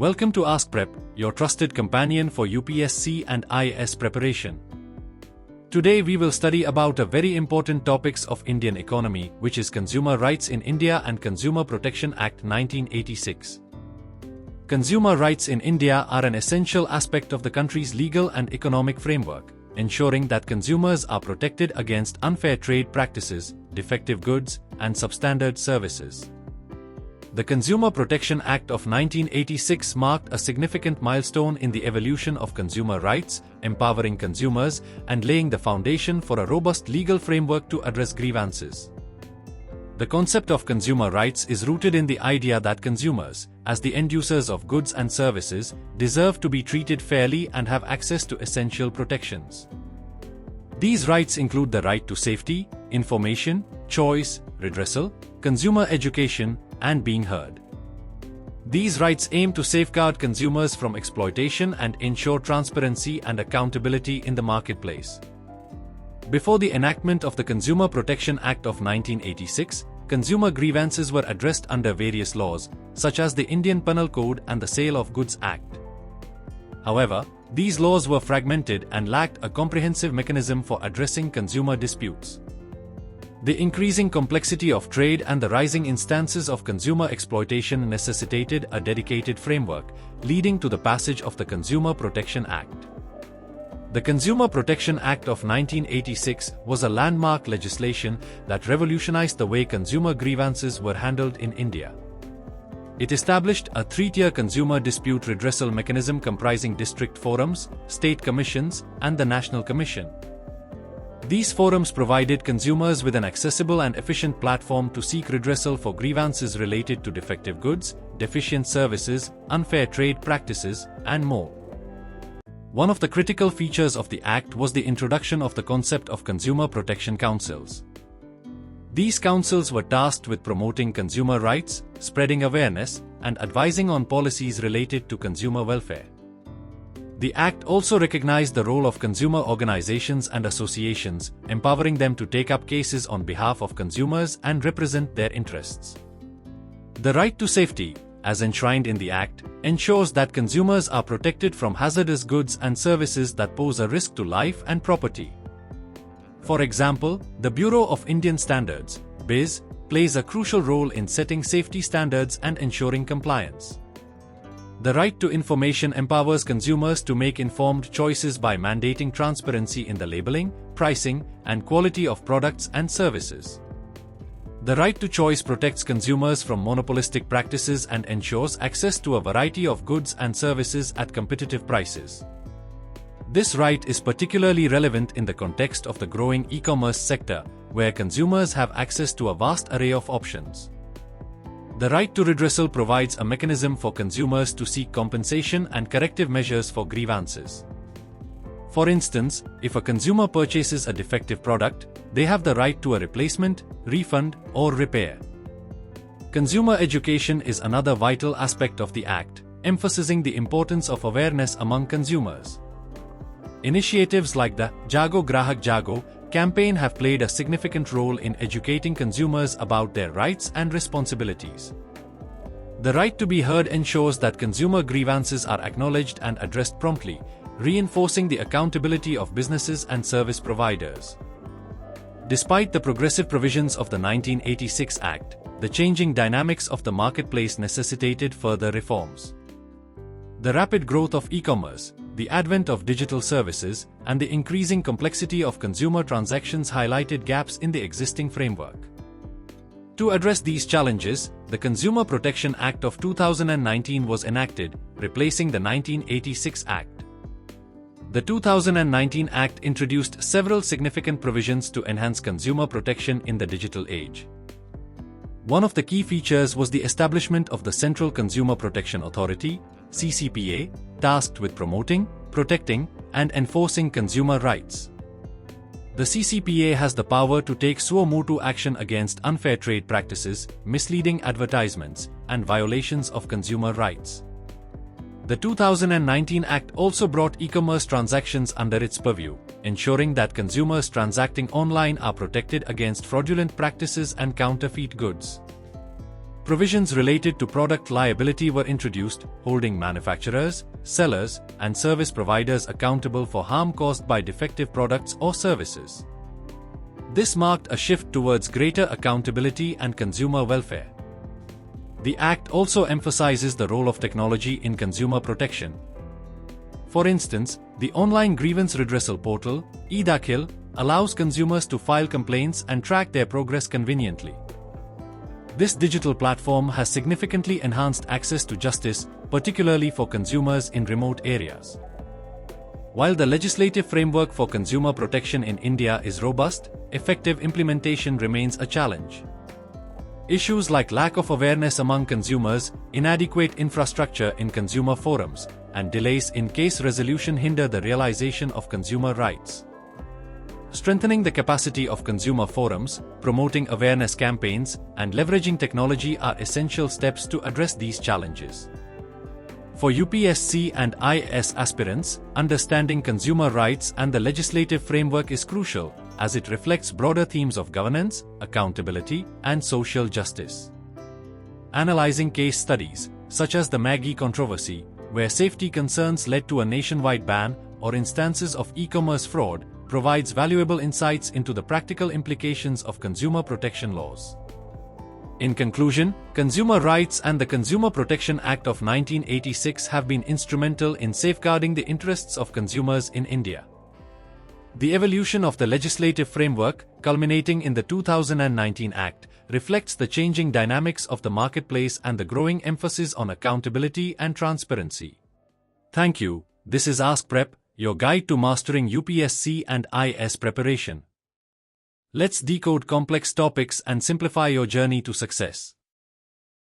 Welcome to AskPrep, your trusted companion for UPSC and IAS preparation. Today we will study about a very important topics of Indian economy, which is Consumer Rights in India and Consumer Protection Act 1986. Consumer rights in India are an essential aspect of the country's legal and economic framework, ensuring that consumers are protected against unfair trade practices, defective goods, and substandard services. The Consumer Protection Act of 1986 marked a significant milestone in the evolution of consumer rights, empowering consumers and laying the foundation for a robust legal framework to address grievances. The concept of consumer rights is rooted in the idea that consumers, as the end users of goods and services, deserve to be treated fairly and have access to essential protections. These rights include the right to safety, information, choice, redressal, consumer education, and being heard. These rights aim to safeguard consumers from exploitation and ensure transparency and accountability in the marketplace. Before the enactment of the Consumer Protection Act of 1986, consumer grievances were addressed under various laws, such as the Indian Penal Code and the Sale of Goods Act. However, these laws were fragmented and lacked a comprehensive mechanism for addressing consumer disputes. The increasing complexity of trade and the rising instances of consumer exploitation necessitated a dedicated framework, leading to the passage of the Consumer Protection Act. The Consumer Protection Act of 1986 was a landmark legislation that revolutionized the way consumer grievances were handled in India. It established a three-tier consumer dispute redressal mechanism comprising district forums, state commissions, and the National Commission. These forums provided consumers with an accessible and efficient platform to seek redressal for grievances related to defective goods, deficient services, unfair trade practices, and more. One of the critical features of the Act was the introduction of the concept of consumer protection councils. These councils were tasked with promoting consumer rights, spreading awareness, and advising on policies related to consumer welfare. The Act also recognized the role of consumer organizations and associations, empowering them to take up cases on behalf of consumers and represent their interests. The right to safety, as enshrined in the Act, ensures that consumers are protected from hazardous goods and services that pose a risk to life and property. For example, the Bureau of Indian Standards, BIS, plays a crucial role in setting safety standards and ensuring compliance. The right to information empowers consumers to make informed choices by mandating transparency in the labeling, pricing, and quality of products and services. The right to choice protects consumers from monopolistic practices and ensures access to a variety of goods and services at competitive prices. This right is particularly relevant in the context of the growing e-commerce sector, where consumers have access to a vast array of options. The right to redressal provides a mechanism for consumers to seek compensation and corrective measures for grievances. For instance, if a consumer purchases a defective product, they have the right to a replacement, refund, or repair. Consumer education is another vital aspect of the Act, emphasizing the importance of awareness among consumers. Initiatives like the Jago Grahak Jago campaign have played a significant role in educating consumers about their rights and responsibilities. The right to be heard ensures that consumer grievances are acknowledged and addressed promptly, reinforcing the accountability of businesses and service providers. Despite the progressive provisions of the 1986 Act, the changing dynamics of the marketplace necessitated further reforms. The rapid growth of e-commerce, the advent of digital services, and the increasing complexity of consumer transactions highlighted gaps in the existing framework. To address these challenges, the Consumer Protection Act of 2019 was enacted, replacing the 1986 Act. The 2019 Act introduced several significant provisions to enhance consumer protection in the digital age. One of the key features was the establishment of the Central Consumer Protection Authority, CCPA, tasked with promoting, protecting, and enforcing consumer rights. The CCPA has the power to take suo motu action against unfair trade practices, misleading advertisements, and violations of consumer rights. The 2019 Act also brought e-commerce transactions under its purview, ensuring that consumers transacting online are protected against fraudulent practices and counterfeit goods. Provisions related to product liability were introduced, holding manufacturers, sellers, and service providers accountable for harm caused by defective products or services. This marked a shift towards greater accountability and consumer welfare. The Act also emphasizes the role of technology in consumer protection. For instance, the online grievance redressal portal, eDakhil, allows consumers to file complaints and track their progress conveniently. This digital platform has significantly enhanced access to justice, particularly for consumers in remote areas. While the legislative framework for consumer protection in India is robust, effective implementation remains a challenge. Issues like lack of awareness among consumers, inadequate infrastructure in consumer forums, and delays in case resolution hinder the realization of consumer rights. Strengthening the capacity of consumer forums, promoting awareness campaigns, and leveraging technology are essential steps to address these challenges. For UPSC and IAS aspirants, understanding consumer rights and the legislative framework is crucial, as it reflects broader themes of governance, accountability, and social justice. Analyzing case studies, such as the Maggi controversy, where safety concerns led to a nationwide ban, or instances of e-commerce fraud, provides valuable insights into the practical implications of consumer protection laws. In conclusion, consumer rights and the Consumer Protection Act of 1986 have been instrumental in safeguarding the interests of consumers in India. The evolution of the legislative framework, culminating in the 2019 Act, reflects the changing dynamics of the marketplace and the growing emphasis on accountability and transparency. Thank you. This is AskPrep, your guide to mastering UPSC and IAS preparation. Let's decode complex topics and simplify your journey to success.